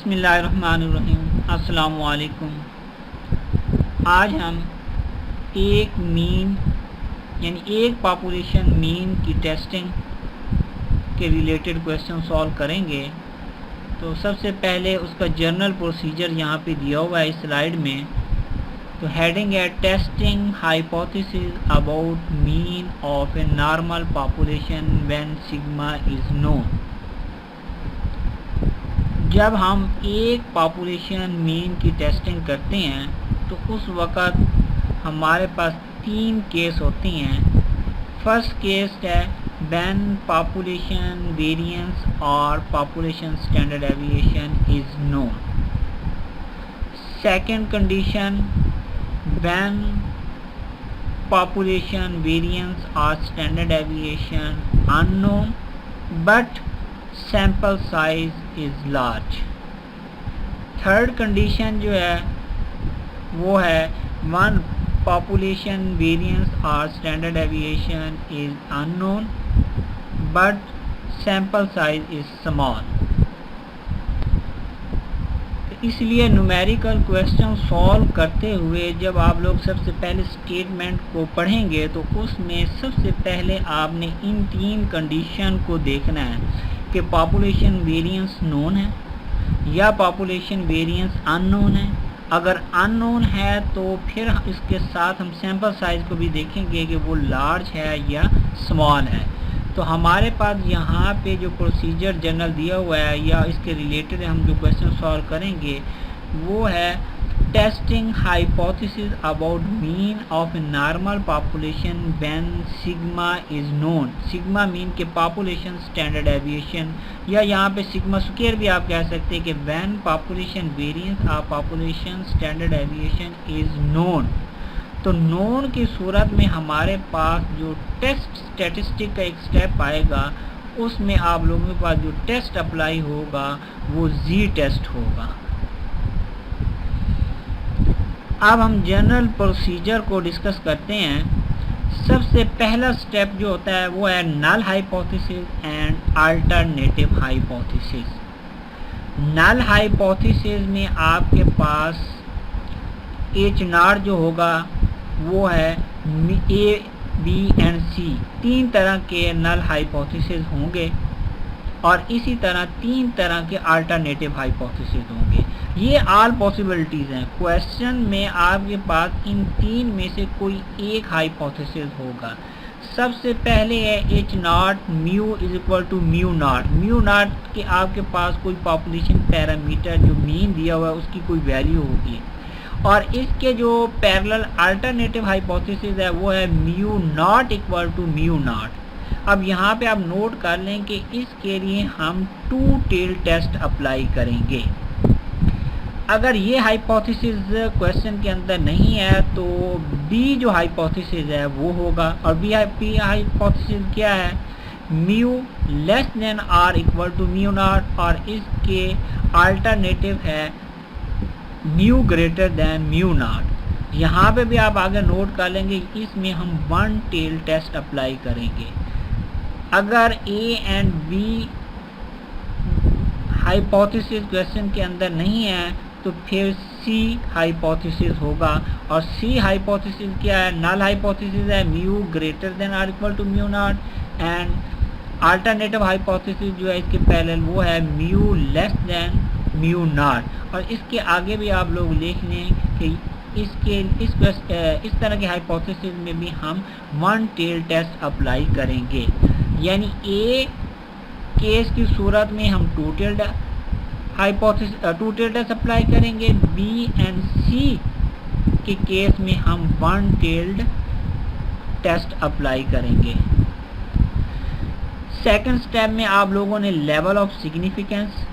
बिस्मिल्लाहिर्रहमानिर्रहीम। अस्सलामु अलैकुम। आज हम एक मीन यानी एक पॉपुलेशन मीन की टेस्टिंग के रिलेटेड क्वेश्चन सॉल्व करेंगे। तो सबसे पहले उसका जर्नल प्रोसीजर यहाँ पे दिया हुआ है इस स्लाइड में। तो हेडिंग है testing hypothesis about mean of a normal population when sigma is known. जब हम एक पॉपुलेशन मीन की टेस्टिंग करते हैं तो उस वक़्त हमारे पास तीन केस होती हैं। फर्स्ट केस है व्हेन पॉपुलेशन वेरिएंस और population standard deviation is known. Second condition when population variance और standard deviation unknown but sample size is large. Third condition जो है वो है वन पॉपुलेशन वेरिएंस और standard deviation is unknown but sample size is small. इसलिए numerical question solve करते हुए जब आप लोग सबसे पहले स्टेटमेंट को पढ़ेंगे तो उसमें सबसे पहले आपने इन तीन कंडीशन को देखना है कि पॉपुलेशन वेरिएंस नोन है या पॉपुलेशन वेरिएंस अननोन है। अगर अननोन है तो फिर इसके साथ हम सैम्पल साइज को भी देखेंगे कि वो लार्ज है या स्मॉल है। तो हमारे पास यहाँ पे जो प्रोसीजर जनरल दिया हुआ है या इसके रिलेटेड हम जो क्वेश्चन सॉल्व करेंगे वो है testing hypothesis about mean of a normal population when sigma is known. Sigma mean के पॉपुलेशन स्टैंडर्ड डेविएशन या यहाँ पे सिग्मा स्क्वायर भी आप कह सकते हैं कि व्हेन पॉपुलेशन वेरिएंस और population standard deviation is known. तो नोन की सूरत में हमारे पास जो टेस्ट स्टैटिस्टिक का एक स्टेप आएगा उसमें आप लोगों के पास जो टेस्ट अप्लाई होगा वो जी टेस्ट होगा। अब हम जनरल प्रोसीजर को डिस्कस करते हैं। सबसे पहला स्टेप जो होता है वो है null hypothesis and alternative hypothesis. Null hypothesis में आपके पास एच नॉट जो होगा वो है ए बी एंड सी, तीन तरह के नल हाइपोथेसिस होंगे और इसी तरह तीन तरह के अल्टरनेटिव हाइपोथेसिस होंगे। ये ऑल पॉसिबिलिटीज़ हैं। क्वेश्चन में आपके पास इन तीन में से कोई एक हाइपोथेसिस होगा। सबसे पहले है H naught mu is equal to mu naught. Mu naught के आपके पास कोई पॉपुलेशन पैरामीटर जो मीन दिया हुआ है उसकी कोई वैल्यू होगी और इसके जो पैरेलल अल्टरनेटिव हाइपोथेसिस है वो है mu naught equal to mu naught. अब यहाँ पे आप नोट कर लें कि इसके लिए हम टू टेल टेस्ट अप्लाई करेंगे। अगर ये हाइपोथेसिस क्वेश्चन के अंदर नहीं है तो बी जो हाइपोथेसिस है वो होगा और बी हाइपोथेसिस क्या है mu less than or equal to mu naught और इसके अल्टरनेटिव है mu greater than mu naught. यहाँ पे भी आप आगे नोट कर लेंगे इसमें हम वन टेल टेस्ट अप्लाई करेंगे। अगर A and B hypothesis question के अंदर नहीं है तो फिर सी हाइपोथेसिस होगा और सी हाइपोथेसिस क्या है नल हाइपोथेसिस है mu greater than or equal to mu naught and alternative hypothesis जो है इसके पैरेलल वो है mu less than mu naught. और इसके आगे भी आप लोग लिख लें कि इस तरह के हाइपोथेसिस में भी हम वन टेल टेस्ट अप्लाई करेंगे। यानी ए केस की सूरत में हम टू टेल टेस्ट अप्लाई करेंगे, बी एंड सी के केस में हम वन टेल्ड टेस्ट अप्लाई करेंगे। सेकंड स्टेप में आप लोगों ने लेवल ऑफ सिग्निफिकेंस,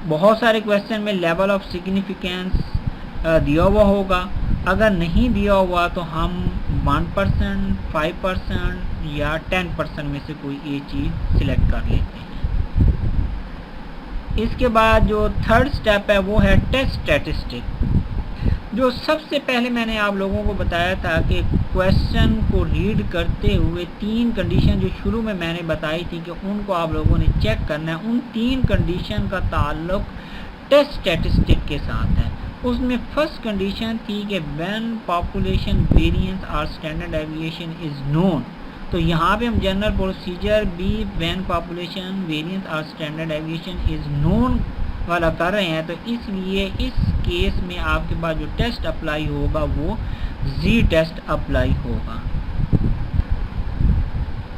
बहुत सारे क्वेश्चन में लेवल ऑफ सिग्निफिकेंस दिया हुआ होगा। अगर नहीं दिया हुआ तो हम 1%, 5% या 10% में से कोई एक चीज़ सिलेक्ट कर लेते हैं। इसके बाद जो थर्ड स्टेप है वो है टेस्ट स्टैटिस्टिक। जो सबसे पहले मैंने आप लोगों को बताया था कि क्वेश्चन को रीड करते हुए 3 कंडीशन जो शुरू में मैंने बताई थी कि उनको आप लोगों ने चेक करना है। उन 3 कंडीशन का ताल्लुक टेस्ट स्टैटिस्टिक के साथ है। उसमें फर्स्ट कंडीशन थी कि व्हेन पॉपुलेशन वेरिएंस और स्टैंडर्ड डेविएशन इज़ नोन। तो यहाँ पे हम जनरल प्रोसीजर भी व्हेन पॉपुलेशन वेरिएंस और स्टैंडर्ड डेविएशन इज़ नोन वाला कर रहे हैं, तो इसलिए इस केस में आपके पास जो टेस्ट अप्लाई होगा वो जी टेस्ट अप्लाई होगा।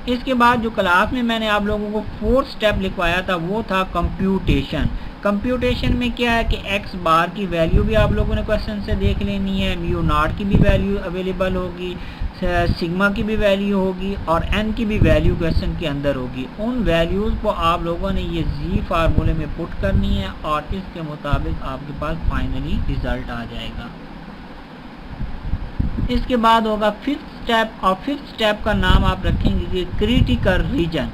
इसके बाद जो क्लास में मैंने आप लोगों को 4th स्टेप लिखवाया था वो था कंप्यूटेशन। कंप्यूटेशन में क्या है कि एक्स बार की वैल्यू भी आप लोगों ने क्वेश्चन से देख लेनी है, म्यू नॉट की भी वैल्यू अवेलेबल होगी, सिग्मा की भी वैल्यू होगी और एन की भी वैल्यू क्वेश्चन के अंदर होगी। उन वैल्यूज़ को आप लोगों ने ये जी फार्मूले में पुट करनी है और इसके मुताबिक आपके पास फाइनली रिज़ल्ट आ जाएगा। इसके बाद होगा 5th स्टेप और 5th स्टेप का नाम आप रखेंगे कि क्रिटिकल रीजन।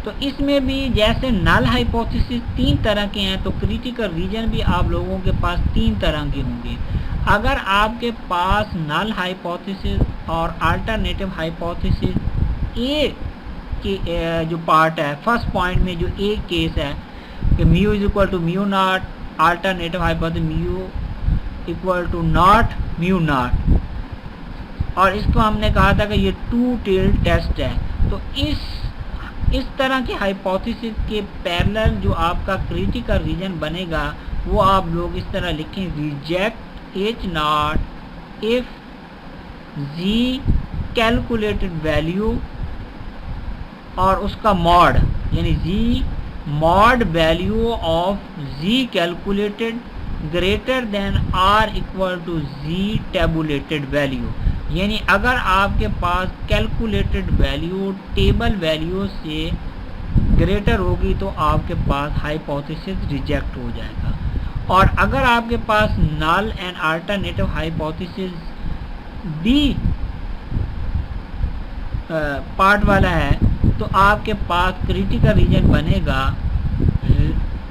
तो इसमें भी जैसे नल हाइपोथेसिस 3 तरह के हैं, तो क्रिटिकल रीजन भी आप लोगों के पास 3 तरह के होंगे। अगर आपके पास नल हाइपोथेसिस और अल्टरनेटिव हाइपोथेसिस ए के जो पार्ट है, फर्स्ट पॉइंट में जो ए केस है कि mu is equal to mu naught, alternative hypothesis mu equal to not mu naught, और इसको हमने कहा था कि ये 2 टेल्ड टेस्ट है। तो इस तरह के हाइपोथेसिस के पैरेलल जो आपका क्रिटिकल रीजन बनेगा वो आप लोग इस तरह लिखें, reject H not if Z calculated value और उसका मॉड, यानी Z mod value of Z calculated greater than or equal to Z tabulated value. यानी अगर आपके पास कैलकुलेटेड वैल्यू टेबल वैल्यू से ग्रेटर होगी तो आपके पास हाइपोथेसिस रिजेक्ट हो जाएगा। और अगर आपके पास null and alternative hypothesis B part वाला है तो आपके पास क्रिटिकल रीजन बनेगा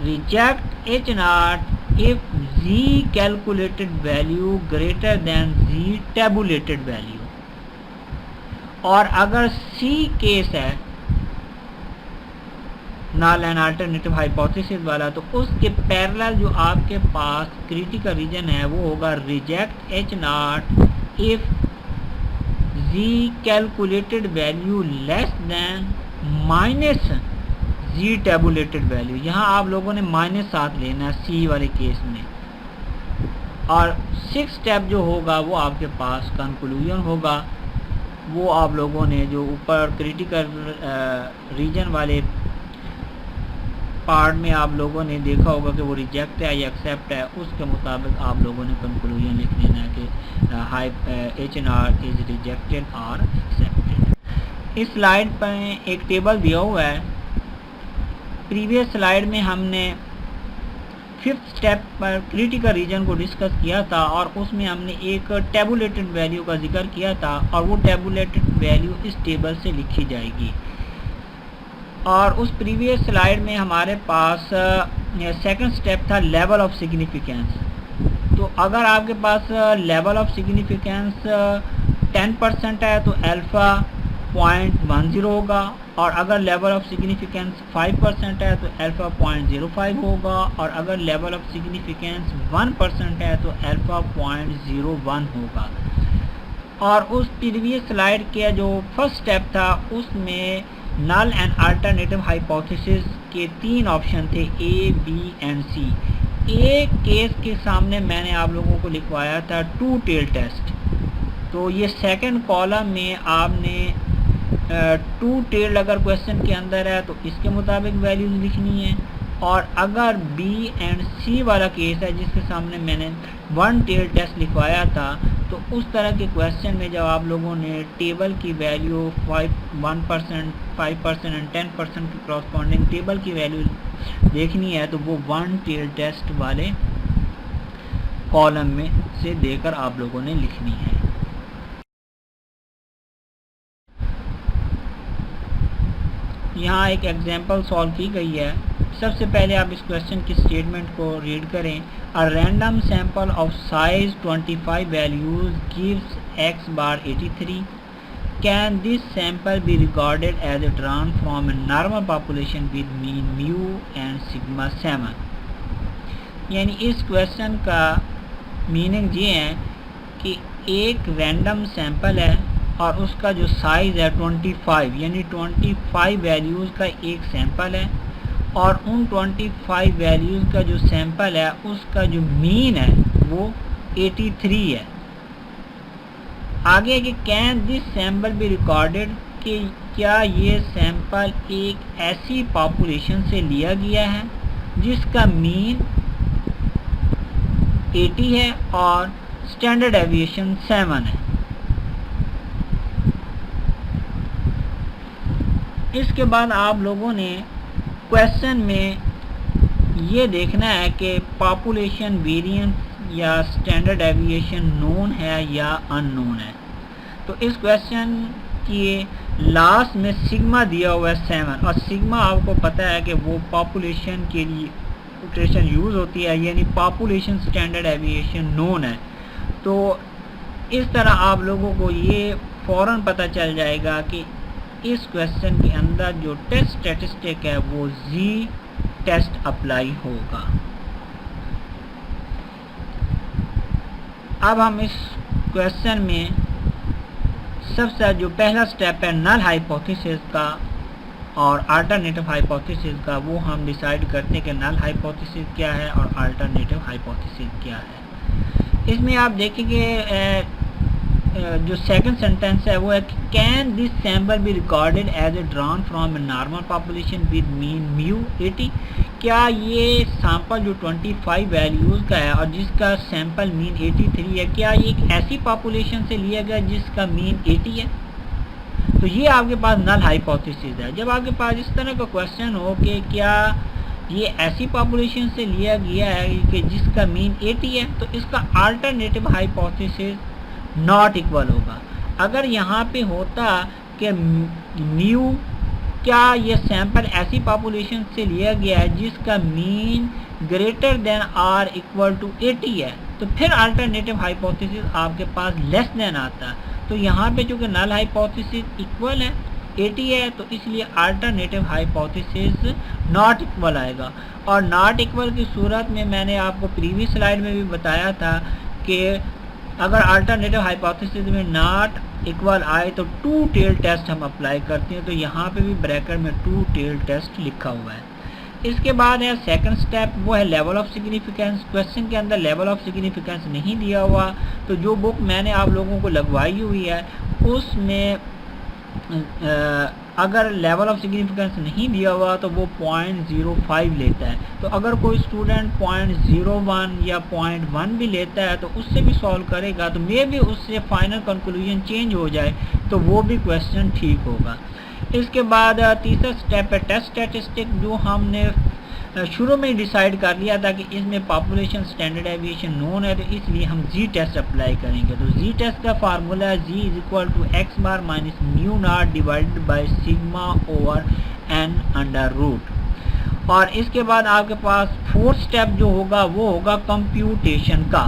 reject H not if Z calculated value greater than Z tabulated value. और अगर सी केस है नल एंड अल्टरनेटिव हाइपोथेसिस वाला, तो उसके पैरेलल जो आपके पास क्रिटिकल रीजन है वो होगा reject H not if Z calculated value less than minus Z tabulated value. यहाँ आप लोगों ने -7 लेना है सी वाले केस में। और 6th स्टेप जो होगा वो आपके पास कंक्लूजन होगा। वो आप लोगों ने जो ऊपर क्रिटिकल रीजन वाले पार्ट में आप लोगों ने देखा होगा कि वो रिजेक्ट है या एक्सेप्ट है, उसके मुताबिक आप लोगों ने कंक्लूजन लिख लेना है कि H N R is rejected और एक्सेप्टेड। इस स्लाइड पर एक टेबल दिया हुआ है। प्रीवियस स्लाइड में हमने 5th स्टेप पर क्रिटिकल रीजन को डिस्कस किया था और उसमें हमने एक टेबुलेटेड वैल्यू का जिक्र किया था और वो टेबुलेटेड वैल्यू इस टेबल से लिखी जाएगी। और उस प्रीवियस स्लाइड में हमारे पास 2nd स्टेप था लेवल ऑफ सिग्निफिकेंस। तो अगर आपके पास लेवल ऑफ सिग्निफिकेंस 10% है तो अल्फ़ा 0.10 होगा, और अगर लेवल ऑफ सिग्निफिकेंस 5% है तो अल्फ़ा 0.05 होगा, और अगर लेवल ऑफ सिग्निफिकेंस 1% है तो अल्फ़ा 0.01 होगा। और उस प्रीवियस स्लाइड के जो फर्स्ट स्टेप था उसमें नल एंड अल्टरनेटिव हाइपोथेसिस के 3 ऑप्शन थे A, B and C. A case के सामने मैंने आप लोगों को लिखवाया था 2 टेल टेस्ट। तो ये 2nd कॉलम में आपने 2 टेल अगर क्वेश्चन के अंदर है तो इसके मुताबिक वैल्यूज लिखनी है, और अगर बी एंड सी वाला केस है जिसके सामने मैंने 1 टेल टेस्ट लिखवाया था, तो उस तरह के क्वेश्चन में जब आप लोगों ने टेबल की वैल्यू 1%, 5% एंड 10% की क्रॉसपॉन्डिंग टेबल की वैल्यू देखनी है तो वो 1 टेल टेस्ट वाले कॉलम में से देकर आप लोगों ने लिखनी है। यहाँ एक एग्जांपल सॉल्व की गई है। सबसे पहले आप इस क्वेश्चन की स्टेटमेंट को रीड करें। A random sample of size 25 values gives x bar 83, can this sample be regarded as drawn from a normal population with mean mu and sigma 7? यानी इस क्वेश्चन का मीनिंग ये है कि एक रैंडम सैंपल है और उसका जो साइज़ है 25, यानी 25 वैल्यूज़ का एक सैंपल है, और उन 25 वैल्यूज़ का जो सैंपल है उसका जो मीन है वो 83 है। आगे कि can this sample be recorded, कि क्या ये सैंपल एक ऐसी पॉपुलेशन से लिया गया है जिसका मीन 80 है और स्टैंडर्ड डेविएशन 7 है। इसके बाद आप लोगों ने क्वेश्चन में ये देखना है कि पॉपुलेशन वेरिएंस या स्टैंडर्ड डेविएशन नोन है या अननोन है। तो इस क्वेश्चन की लास्ट में सिग्मा दिया हुआ है 7, और सिग्मा आपको पता है कि वो पॉपुलेशन के लिए एक्सप्रेशन यूज़ होती है, यानी पॉपुलेशन स्टैंडर्ड डेविएशन नोन है। तो इस तरह आप लोगों को ये फ़ौरन पता चल जाएगा कि इस क्वेश्चन के अंदर जो टेस्ट स्टैटिस्टिक है वो जी टेस्ट अप्लाई होगा। अब हम इस क्वेश्चन में सबसे जो पहला स्टेप है नल हाइपोथेसिस का और अल्टरनेटिव हाइपोथेसिस का, वो हम डिसाइड करते हैं कि नल हाइपोथेसिस क्या है और अल्टरनेटिव हाइपोथेसिस क्या है। इसमें आप देखेंगे जो सेकंड सेंटेंस है वो है कि can this sample be recorded as a drawn from a normal population with mean mu 80, क्या ये सैंपल जो 25 वैल्यूज़ का है और जिसका सैंपल मीन 83 है, क्या ये एक ऐसी पॉपुलेशन से लिया गया जिसका मीन 80 है? तो ये आपके पास नल हाइपोथेसिस है। जब आपके पास इस तरह का क्वेश्चन हो कि क्या ये ऐसी पॉपुलेशन से लिया गया है कि जिसका मीन 80 है, तो इसका अल्टरनेटिव हाइपोथेसिस नॉट इक्वल होगा। अगर यहाँ पे होता कि म्यू, क्या ये सैंपल ऐसी पॉपुलेशन से लिया गया है जिसका mean greater than or equal to 80 है, तो फिर अल्टरनेटिव हाइपोथेसिस आपके पास लेस देन आता। तो यहाँ पे चूँकि नल हाइपोथेसिस इक्वल है 80 है, तो इसलिए अल्टरनेटिव हाइपोथेसिस नॉट इक्वल आएगा। और नॉट इक्वल की सूरत में मैंने आपको प्रीवियस स्लाइड में भी बताया था कि अगर अल्टरनेटिव हाइपोथेसिस में नॉट इक्वल आए तो टू टेल टेस्ट हम अप्लाई करते हैं। तो यहाँ पे भी ब्रैकेट में टू टेल टेस्ट लिखा हुआ है। इसके बाद है सेकंड स्टेप, वो है लेवल ऑफ सिग्निफिकेंस। क्वेश्चन के अंदर लेवल ऑफ सिग्निफिकेंस नहीं दिया हुआ, तो जो बुक मैंने आप लोगों को लगवाई हुई है उसमें अगर लेवल ऑफ सिग्निफिकेंस नहीं दिया हुआ तो वो 0.05 लेता है। तो अगर कोई स्टूडेंट 0.01 या 0.1 भी लेता है तो उससे भी सॉल्व करेगा, तो मे भी उससे फाइनल कंक्लूजन चेंज हो जाए तो वो भी क्वेश्चन ठीक होगा। इसके बाद तीसरा स्टेप है टेस्ट स्टैटिस्टिक, जो हमने शुरू में डिसाइड कर लिया था कि इसमें पॉपुलेशन स्टैंडर्ड डेविएशन नोन है, तो इसलिए हम जी टेस्ट अप्लाई करेंगे। तो जी टेस्ट का फार्मूला है Z is equal to X bar minus mu not divided by sigma over N under root. और इसके बाद आपके पास फोर्थ स्टेप जो होगा वो होगा कंप्यूटेशन का।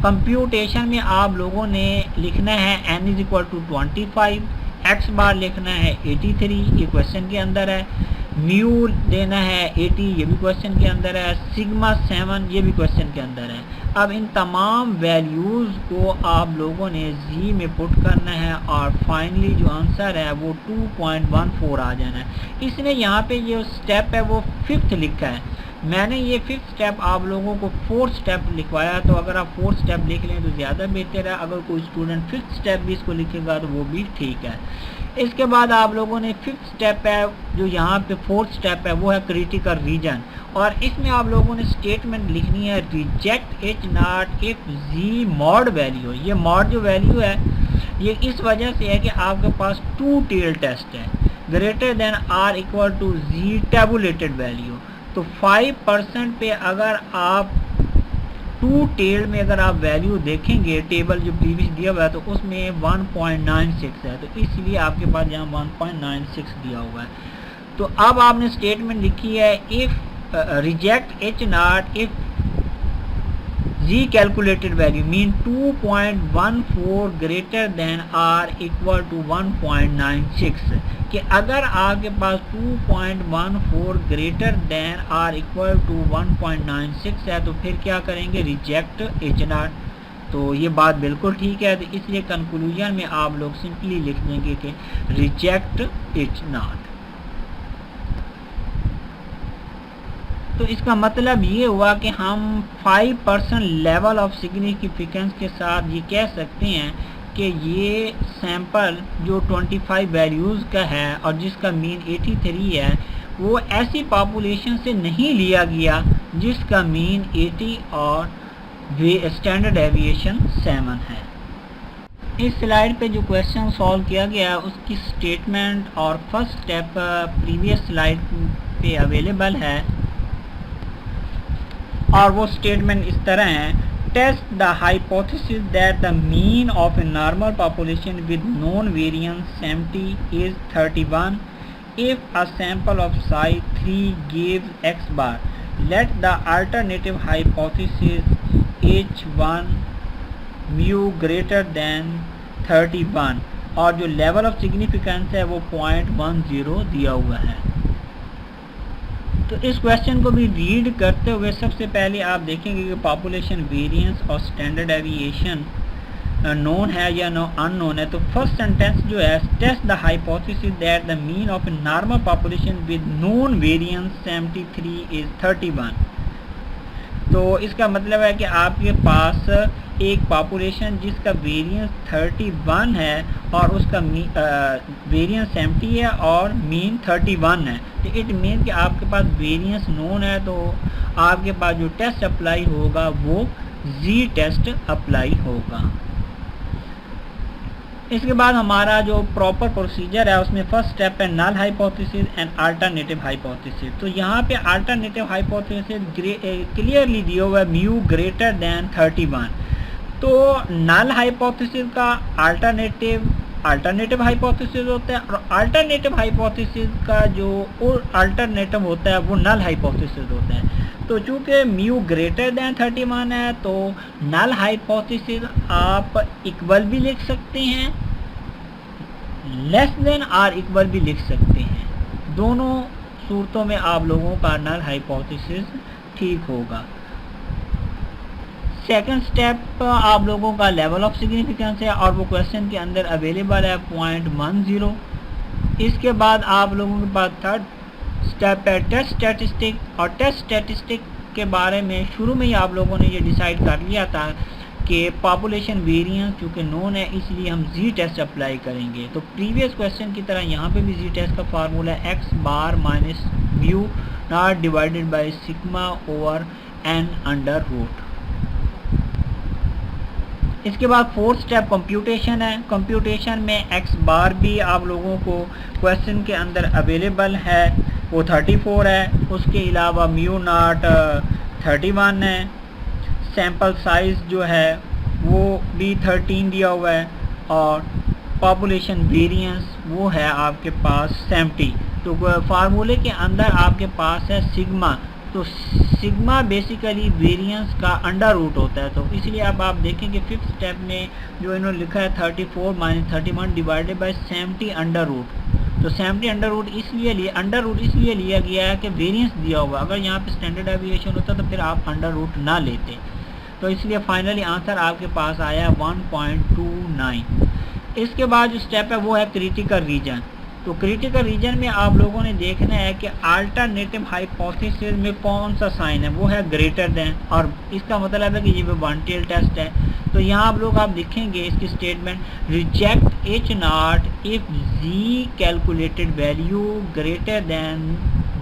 कंप्यूटेशन में आप लोगों ने लिखना है N is equal to 25, X bar लिखना है 83, ये क्वेश्चन के अंदर है, म्यू देना है 80, ये भी क्वेश्चन के अंदर है, सिग्मा 7 ये भी क्वेश्चन के अंदर है। अब इन तमाम वैल्यूज़ को आप लोगों ने जी में पुट करना है और फाइनली जो आंसर है वो 2.14 आ जाना है। इसमें यहाँ पे जो स्टेप है वो फिफ्थ लिखा है, मैंने ये फिफ्थ स्टेप आप लोगों को फोर्थ स्टेप लिखवाया, तो अगर आप फोर्थ स्टेप लिख लें तो ज़्यादा बेहतर है। अगर कोई स्टूडेंट फिफ्थ स्टेप भी इसको लिखेगा तो वो भी ठीक है। इसके बाद आप लोगों ने फिफ्थ स्टेप है जो यहाँ पे फोर्थ स्टेप है वो है क्रिटिकल रीजन, और इसमें आप लोगों ने स्टेटमेंट लिखनी है reject H not if Z mod value. ये मॉड जो वैल्यू है ये इस वजह से है कि आपके पास टू टेल टेस्ट है, greater than or equal to Z tabulated value. तो 5% पे अगर आप टू टेल में अगर आप वैल्यू देखेंगे, टेबल जो प्रीवियस दिया हुआ है तो उसमें 1.96 है, तो इसलिए आपके पास यहाँ 1.96 दिया हुआ है। तो अब आपने स्टेटमेंट लिखी है if reject H not if Z calculated value mean 2.14 greater than or equal to 1.96 कि अगर आपके पास 2.14 greater than or equal to 1.96 है तो फिर क्या करेंगे, रिजेक्ट एच नॉट। तो ये बात बिल्कुल ठीक है, तो इसलिए कंक्लूजन में आप लोग सिंपली लिख देंगे कि रिजेक्ट एच नॉट। तो इसका मतलब ये हुआ कि हम 5% लेवल ऑफ सिग्निफिकेंस के साथ ये कह सकते हैं कि ये सैंपल जो 25 वैल्यूज़ का है और जिसका मीन 83 है, वो ऐसी पॉपुलेशन से नहीं लिया गया जिसका मीन 80 और स्टैंडर्ड डेविएशन 7 है। इस स्लाइड पे जो क्वेश्चन सॉल्व किया गया उसकी स्टेटमेंट और फर्स्ट स्टेप प्रीवियस स्लाइड पे अवेलेबल है और वो स्टेटमेंट इस तरह है, test the hypothesis that the mean of a normal population with known variance 70 is 31 if a sample of size 3 gives x bar. Let the alternative hypothesis h1 mu greater than 31 और जो level of significance है वो 0.10 दिया हुआ है। तो इस question को भी रीड करते हुए सबसे पहले आप देखेंगे कि पॉपुलेशन वेरिएंस और स्टैंडर्ड डेविएशन नोन है या नो अननोन है। तो फर्स्ट सेंटेंस जो है, test the hypothesis that the mean of a normal population with known variance 73 is 31। तो इसका मतलब है कि आपके पास एक पॉपुलेशन जिसका वेरिएंस 31 है और उसका वेरिएंस 70 है और मीन 31 है, तो इट मीन कि आपके पास वेरिएंस नोन है, तो आपके पास जो टेस्ट अप्लाई होगा वो जी टेस्ट अप्लाई होगा। इसके बाद हमारा जो प्रॉपर प्रोसीजर है उसमें फर्स्ट स्टेप है null hypothesis and alternative hypothesis. तो यहाँ पे अल्टरनेटिव हाइपोथेसिस क्लियरली दिया हुआ है म्यू ग्रेटर देन 31। तो नल हाइपोथेसिस का अल्टरनेटिव हाइपोथेसिस होता है और अल्टरनेटिव हाइपोथेसिस का जो अल्टरनेटिव होता है वो नल हाइपोथेसिस होता है। तो चूँकि म्यू ग्रेटर देन 31 है तो नल हाइपोथेसिस आप इक्वल भी लिख सकते हैं, लेस देन आर इक्वल भी लिख सकते हैं। दोनों सूरतों में आप लोगों का नल हाइपोथेसिस ठीक होगा। सेकंड स्टेप आप लोगों का लेवल ऑफ सिग्निफिकेंस है और वो क्वेश्चन के अंदर अवेलेबल है 0.10। इसके बाद आप लोगों के पास थर्ड स्टेप है टेस्ट स्टैटिस्टिक, और टेस्ट स्टैटिस्टिक के बारे में शुरू में ही आप लोगों ने ये डिसाइड कर लिया था कि पॉपुलेशन वेरिएंस चूँकि नोन है इसलिए हम जी टेस्ट अप्लाई करेंगे। तो प्रीवियस क्वेश्चन की तरह यहाँ पे भी जी टेस्ट का फार्मूला है x bar minus mu not divided by sigma over n under root. इसके बाद फोर्थ स्टेप कंप्यूटेशन है। कंप्यूटेशन में x बार भी आप लोगों को क्वेश्चन के अंदर अवेलेबल है, वो 34 है। उसके अलावा म्यू नॉट 31 है। सैंपल साइज जो है वो भी 13 दिया हुआ है और पॉपुलेशन वेरिएंस वो है आपके पास 70। तो फार्मूले के अंदर आपके पास है सिग्मा, तो सिग्मा बेसिकली वेरिएंस का अंडर रूट होता है। तो इसलिए अब आप देखेंगे फिफ्थ स्टेप में जो इन्होंने लिखा है 34 minus 31 divided by 70 under root. तो 70 अंडर रूट इसलिए लिया गया है कि वेरिएंस दिया हुआ, अगर यहाँ पे स्टैंडर्ड डेविएशन होता तो फिर आप अंडर रूट ना लेते। तो इसलिए फाइनली आंसर आपके पास आया 1.29। इसके बाद जो स्टेप है वो है क्रिटिकल रीजन। तो क्रिटिकल रीजन में आप लोगों ने देखना है कि अल्टरनेटिव हाइपोथेसिस में कौन सा साइन है, वो है ग्रेटर देन, और इसका मतलब है कि ये वन टेल टेस्ट है। तो यहाँ आप देखेंगे इसकी statement, reject H not if Z calculated value greater than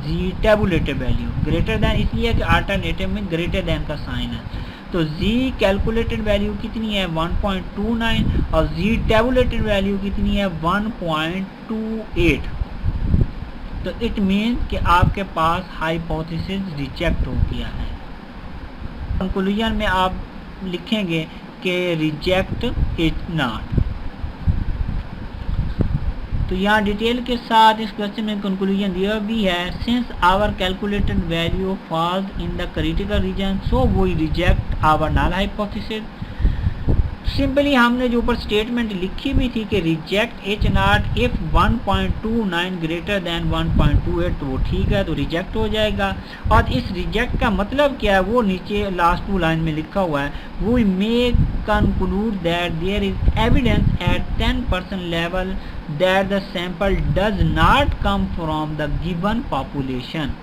Z tabulated value. Greater than इसलिए कि अल्टरनेटिव में ग्रेटर देन का साइन है। तो z कैलकुलेटेड वैल्यू कितनी है 1.29 और z टेबुलेटेड वैल्यू कितनी है 1.28। तो इट मीन कि आपके पास हाइपोथेसिस रिजेक्ट हो गया है। कंक्लूजन में आप लिखेंगे कि रिजेक्ट इट नॉट। तो यहाँ डिटेल के साथ इस क्वेश्चन में कंक्लूजन दिया भी है, since our calculated value falls in the critical region so we reject our null hypothesis. Simply हमने जो ऊपर स्टेटमेंट लिखी भी थी कि reject H not if 1.29 greater than 1.28, तो वो ठीक है, तो रिजेक्ट हो जाएगा। और इस रिजेक्ट का मतलब क्या है वो नीचे लास्ट 2 लाइन में लिखा हुआ है, we may conclude that there is evidence at 10% level that the sample does not come from the given population.